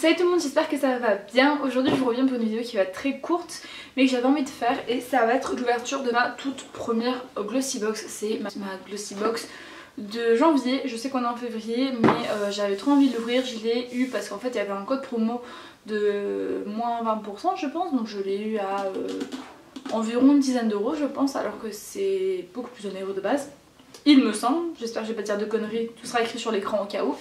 Salut tout le monde, j'espère que ça va bien. Aujourd'hui je vous reviens pour une vidéo qui va être très courte mais que j'avais envie de faire, et ça va être l'ouverture de ma toute première Glossy Box. C'est ma Glossy Box de janvier. Je sais qu'on est en février mais j'avais trop envie de l'ouvrir. Je l'ai eu parce qu'en fait il y avait un code promo de moins 20% je pense, donc je l'ai eu à environ une dizaine d'euros je pense, alors que c'est beaucoup plus onéreux de base. Il me semble, j'espère que je vais pas dire de conneries, tout sera écrit sur l'écran au cas où.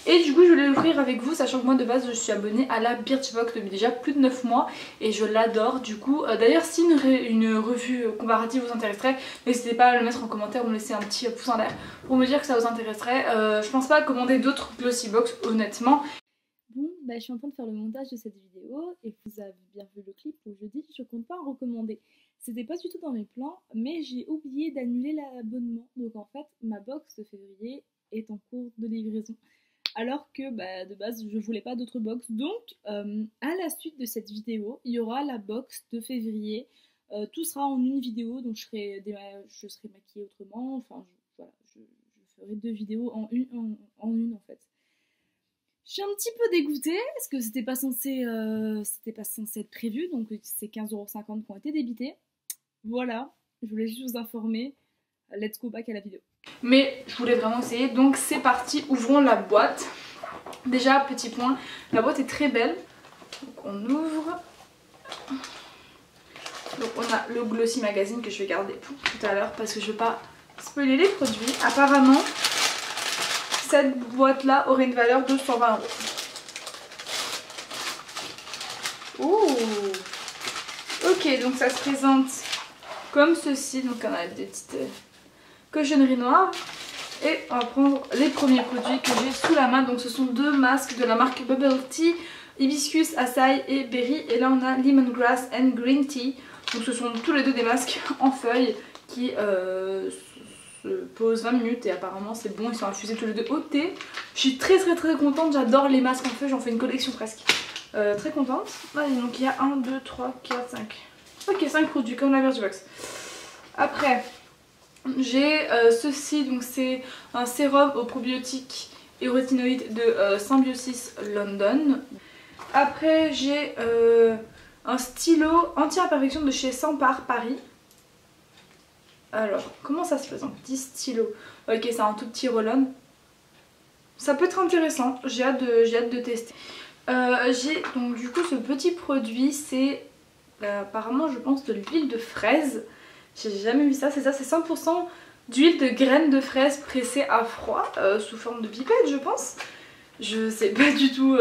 Et du coup je voulais l'ouvrir avec vous, sachant que moi de base je suis abonnée à la Birchbox depuis déjà plus de 9 mois et je l'adore. Du coup d'ailleurs si une revue comparative vous intéresserait, n'hésitez pas à le mettre en commentaire ou me laisser un petit pouce en l'air pour me dire que ça vous intéresserait. Je pense pas commander d'autres Glossy Box honnêtement. Bon, bah, je suis en train de faire le montage de cette vidéo et vous avez bien vu le clip où je dis que je compte pas en recommander. C'était pas du tout dans mes plans, mais j'ai oublié d'annuler l'abonnement. Donc en fait, ma box de février est en cours de livraison. Alors que bah, de base, je voulais pas d'autres box. Donc à la suite de cette vidéo, il y aura la box de février. Tout sera en une vidéo, donc je serai maquillée autrement. Enfin, voilà, je ferai deux vidéos en une en fait. Je suis un petit peu dégoûtée parce que c'était pas censé être prévu, donc c'est 15,50 € qui ont été débités. Voilà, je voulais juste vous informer. Let's go back à la vidéo. Mais je voulais vraiment essayer, donc c'est parti, ouvrons la boîte. Déjà, petit point, la boîte est très belle. Donc on ouvre. Donc on a le Glossy Magazine que je vais garder pour tout à l'heure parce que je veux pas spoiler les produits. Apparemment, cette boîte là aurait une valeur de 120 €. Ouh. Ok, donc ça se présente comme ceci. Donc on a des petites cochonneries noires. Et on va prendre les premiers produits que j'ai sous la main. Donc ce sont deux masques de la marque Bubble Tea, Hibiscus, Açaï et Berry. Et là on a Lemongrass and Green Tea. Donc ce sont tous les deux des masques en feuilles qui se posent 20 minutes et apparemment c'est bon, ils sont infusés tous les deux au thé. Je suis très contente, j'adore les masques en feuilles, j'en fais une collection presque. Très contente. Allez, donc il y a 1, 2, 3, 4, 5. Ok, 5 produits comme la Birchbox. Après, j'ai ceci, donc c'est un sérum aux probiotiques et aux rétinoïdes de Symbiosis London. Après, j'ai un stylo anti-imperfection de chez Sampar Paris. Alors, comment ça se présente? 10 stylos. Ok, c'est un tout petit roll-on. Ça peut être intéressant, j'ai hâte de tester. J'ai donc du coup ce petit produit, c'est apparemment je pense de l'huile de fraise. J'ai jamais vu ça, c'est ça, c'est 100% d'huile de graines de fraise pressée à froid sous forme de pipette je pense. Je sais pas du tout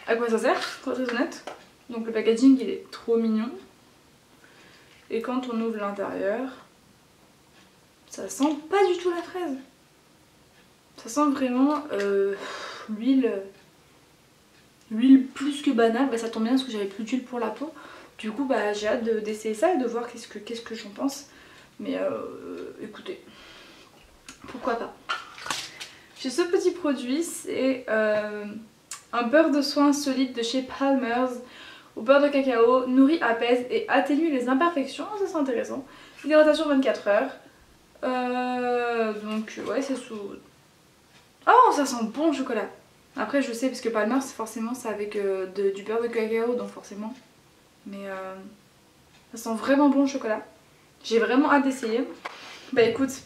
à quoi ça sert, pour être très honnête. Donc le packaging il est trop mignon. Et quand on ouvre l'intérieur, ça sent pas du tout la fraise. Ça sent vraiment l'huile plus que banale. Bah, ça tombe bien parce que j'avais plus d'huile pour la peau. Du coup bah, j'ai hâte d'essayer ça et de voir qu'est-ce que j'en pense. Mais écoutez, pourquoi pas. J'ai ce petit produit, c'est un beurre de soin solide de chez Palmer's au beurre de cacao, nourrit, apaise et atténue les imperfections. Ça c'est intéressant. Hydratation 24 heures. Donc ouais, c'est sous... Oh, ça sent bon le chocolat. Après je sais parce que Palmer's forcément c'est avec du beurre de cacao, donc forcément. Mais ça sent vraiment bon le chocolat. J'ai vraiment hâte d'essayer. Bah écoute,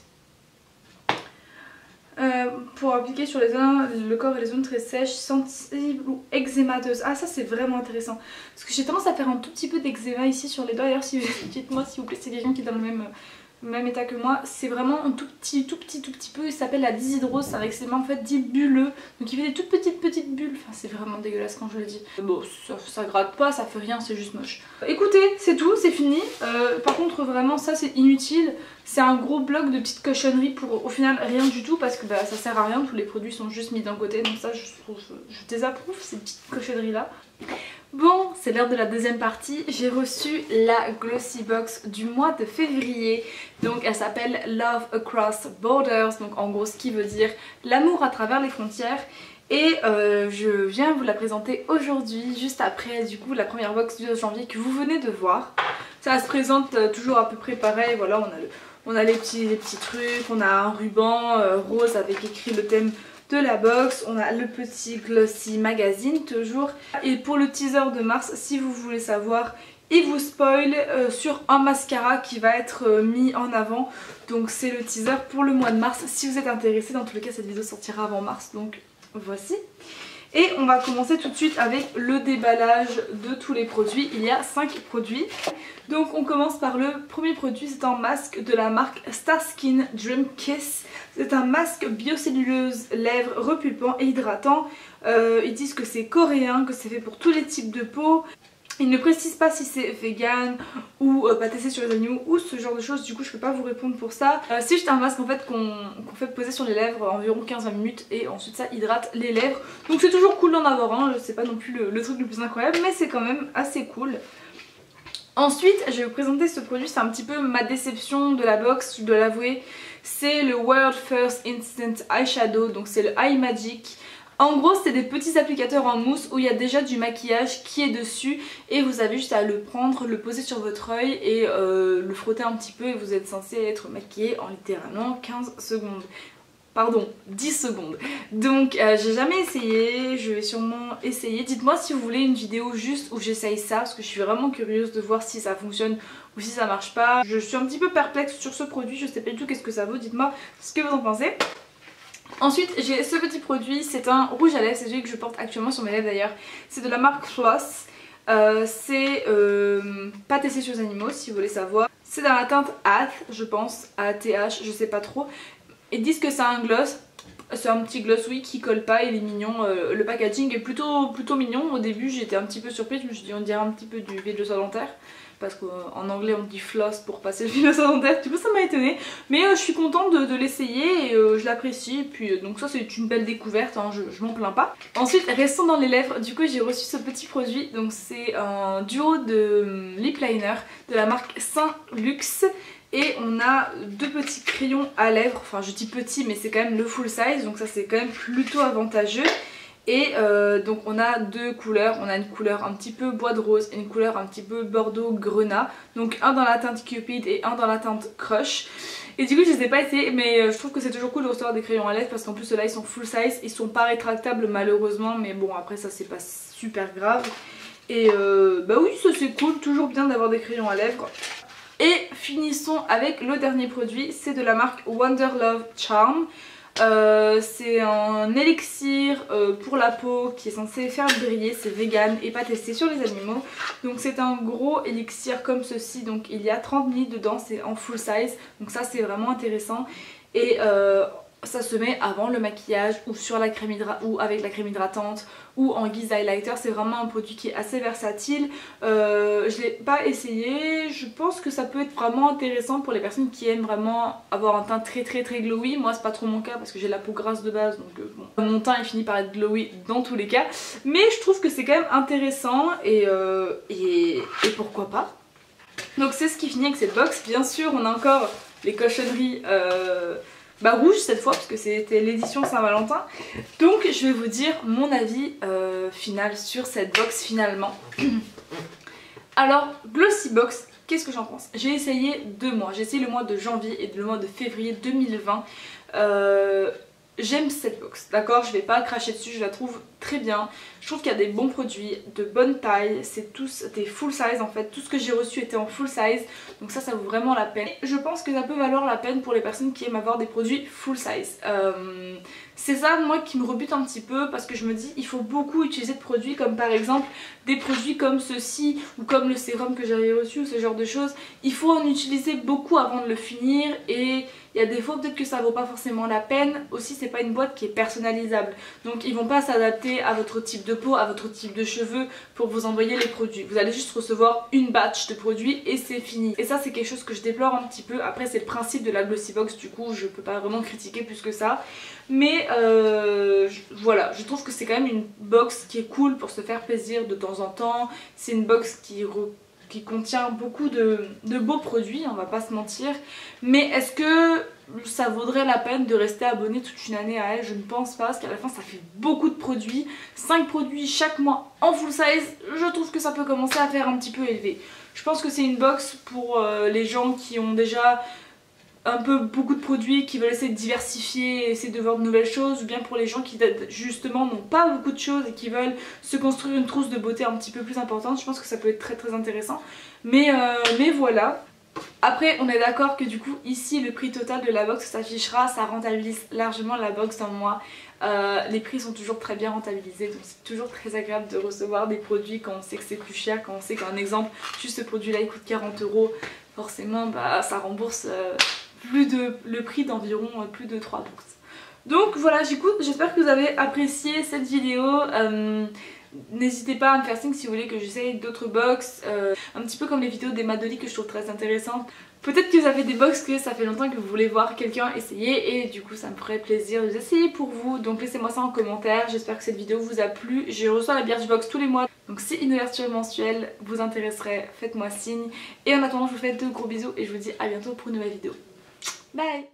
pour appliquer sur les zones, le corps et les zones très sèches, sensibles ou eczémateuses. Ah ça c'est vraiment intéressant. Parce que j'ai tendance à faire un tout petit peu d'eczéma ici sur les doigts. D'ailleurs si dites-moi s'il vous plaît, c'est quelqu'un qui est dans le même état que moi. C'est vraiment un tout petit peu. Il s'appelle la dyshydrose. C'est un eczéma en fait dit bulleux. Donc il fait des toutes petites bulles. Enfin c'est vraiment dégueulasse quand je le dis. Bon ça gratte pas, ça fait rien, c'est juste moche. Écoutez, c'est tout, c'est fini. Par contre vraiment ça c'est inutile. C'est un gros bloc de petites cochonneries pour au final rien du tout. Parce que bah, ça sert à rien, tous les produits sont juste mis d'un côté. Donc ça je désapprouve ces petites cochonneries là. Bon, c'est l'heure de la deuxième partie. J'ai reçu la Glossy Box du mois de février. Donc elle s'appelle Love Across Borders. Donc en gros ce qui veut dire l'amour à travers les frontières. Et je viens vous la présenter aujourd'hui, juste après du coup la première box du 12 janvier que vous venez de voir. Ça se présente toujours à peu près pareil. Voilà, on a les petits trucs, on a un ruban rose avec écrit le thème de la box. On a le petit Glossy Magazine toujours. Et pour le teaser de mars, si vous voulez savoir, il vous spoil sur un mascara qui va être mis en avant. Donc c'est le teaser pour le mois de mars. Si vous êtes intéressé, dans tous les cas cette vidéo sortira avant mars. Donc voici. Et on va commencer tout de suite avec le déballage de tous les produits. Il y a 5 produits. Donc on commence par le premier produit, c'est un masque de la marque Starskin Dream Kiss. C'est un masque biocelluleuse lèvres repulpant et hydratant. Ils disent que c'est coréen, que c'est fait pour tous les types de peau. Ils ne précisent pas si c'est vegan ou pas testé sur les animaux ou ce genre de choses, du coup je peux pas vous répondre pour ça. C'est juste un masque en fait qu'on fait poser sur les lèvres environ 15-20 minutes et ensuite ça hydrate les lèvres. Donc c'est toujours cool d'en avoir un, c'est pas non plus le truc le plus incroyable mais c'est quand même assez cool. Ensuite je vais vous présenter ce produit, c'est un petit peu ma déception de la box, je dois l'avouer. C'est le World First Instant Eyeshadow, donc c'est le Eye Magic. En gros c'est des petits applicateurs en mousse où il y a déjà du maquillage qui est dessus et vous avez juste à le prendre, le poser sur votre œil et le frotter un petit peu et vous êtes censé être maquillé en littéralement 15 secondes. Pardon, 10 secondes. Donc j'ai jamais essayé, je vais sûrement essayer. Dites-moi si vous voulez une vidéo juste où j'essaye ça parce que je suis vraiment curieuse de voir si ça fonctionne ou si ça marche pas. Je suis un petit peu perplexe sur ce produit, je sais pas du tout qu'est-ce que ça vaut, dites-moi ce que vous en pensez. Ensuite j'ai ce petit produit, c'est un rouge à lèvres, c'est celui que je porte actuellement sur mes lèvres d'ailleurs. C'est de la marque Floss, c'est pas testé sur les animaux si vous voulez savoir. C'est dans la teinte ATH je pense, ATH, je sais pas trop. Ils disent que c'est un gloss, c'est un petit gloss oui qui colle pas, il est mignon, le packaging est plutôt mignon. Au début j'étais un petit peu surprise, je me suis dit on dirait un petit peu du fil de soie dentaire. Parce qu'en anglais on dit floss pour passer le fil de soie dentaire, du coup ça m'a étonnée. Mais je suis contente de l'essayer et je l'apprécie. Et puis donc ça c'est une belle découverte, hein, je m'en plains pas. Ensuite restons dans les lèvres, du coup j'ai reçu ce petit produit. Donc c'est un duo de lip liner de la marque Saint Luxe. Et on a deux petits crayons à lèvres, enfin je dis petit mais c'est quand même le full size. Donc ça c'est quand même plutôt avantageux. Et donc on a deux couleurs, on a une couleur un petit peu bois de rose et une couleur un petit peu bordeaux grenat. Donc un dans la teinte Cupid et un dans la teinte Crush. Et du coup je les ai pas essayés mais je trouve que c'est toujours cool de recevoir des crayons à lèvres parce qu'en plus ceux-là ils sont full size, ils sont pas rétractables malheureusement mais bon après ça c'est pas super grave. Et bah oui ça c'est cool, toujours bien d'avoir des crayons à lèvres. Et finissons avec le dernier produit, c'est de la marque Wonder Love Charm. C'est un élixir pour la peau qui est censé faire briller, c'est vegan et pas testé sur les animaux. Donc c'est un gros élixir comme ceci, donc il y a 30 ml dedans, c'est en full size, donc ça c'est vraiment intéressant. Et ça se met avant le maquillage ou sur la crème ou avec la crème hydratante ou en guise highlighter. C'est vraiment un produit qui est assez versatile. Je l'ai pas essayé, je pense que ça peut être vraiment intéressant pour les personnes qui aiment vraiment avoir un teint très glowy. Moi c'est pas trop mon cas parce que j'ai la peau grasse de base, donc bon, mon teint il finit par être glowy dans tous les cas. Mais je trouve que c'est quand même intéressant et pourquoi pas. Donc c'est ce qui finit avec cette box. Bien sûr on a encore les cochonneries rouge cette fois parce que c'était l'édition Saint-Valentin. Donc je vais vous dire mon avis final sur cette box finalement. Alors Glossy Box, qu'est-ce que j'en pense? J'ai essayé 2 mois, j'ai essayé le mois de janvier et le mois de février 2020. J'aime cette box, d'accord, je vais pas cracher dessus, je la trouve très bien. Je trouve qu'il y a des bons produits, de bonne taille, c'est tous des full size en fait. Tout ce que j'ai reçu était en full size, donc ça vaut vraiment la peine. Et je pense que ça peut valoir la peine pour les personnes qui aiment avoir des produits full size. C'est ça moi qui me rebute un petit peu parce que je me dis il faut beaucoup utiliser de produits comme par exemple des produits comme ceci ou comme le sérum que j'avais reçu ou ce genre de choses. Il faut en utiliser beaucoup avant de le finir et il y a des fois peut-être que ça vaut pas forcément la peine. Aussi c'est pas une boîte qui est personnalisable, donc ils vont pas s'adapter à votre type de peau, à votre type de cheveux pour vous envoyer les produits. Vous allez juste recevoir une batch de produits et c'est fini. Et ça c'est quelque chose que je déplore un petit peu. Après c'est le principe de la Glossy Box, du coup je peux pas vraiment critiquer plus que ça. Mais voilà, je trouve que c'est quand même une box qui est cool pour se faire plaisir de temps en temps. C'est une box qui contient beaucoup de beaux produits, on va pas se mentir. Mais est-ce que ça vaudrait la peine de rester abonné toute une année à elle? Je ne pense pas, parce qu'à la fin ça fait beaucoup de produits. 5 produits chaque mois en full size, je trouve que ça peut commencer à faire un petit peu élevé. Je pense que c'est une box pour les gens qui ont déjà un peu beaucoup de produits, qui veulent essayer de diversifier, essayer de voir de nouvelles choses, ou bien pour les gens qui justement n'ont pas beaucoup de choses et qui veulent se construire une trousse de beauté un petit peu plus importante. Je pense que ça peut être très intéressant. Mais voilà. Après on est d'accord que du coup ici le prix total de la box s'affichera, ça rentabilise largement la box dans le mois. Les prix sont toujours très bien rentabilisés, donc c'est toujours très agréable de recevoir des produits quand on sait que c'est plus cher, quand on sait qu'un exemple, juste ce produit là il coûte 40 €, forcément bah, ça rembourse le prix d'environ plus de 3 box. Donc voilà, j'espère que vous avez apprécié cette vidéo. N'hésitez pas à me faire signe si vous voulez que j'essaye d'autres box, un petit peu comme les vidéos d'Emma Dolly que je trouve très intéressantes. Peut-être que vous avez des box que ça fait longtemps que vous voulez voir quelqu'un essayer et du coup ça me ferait plaisir de les essayer pour vous. Donc laissez-moi ça en commentaire, j'espère que cette vidéo vous a plu. Je reçois la Birchbox tous les mois, donc si une ouverture mensuelle vous intéresserait, faites-moi signe. Et en attendant je vous fais de gros bisous et je vous dis à bientôt pour une nouvelle vidéo. Bye!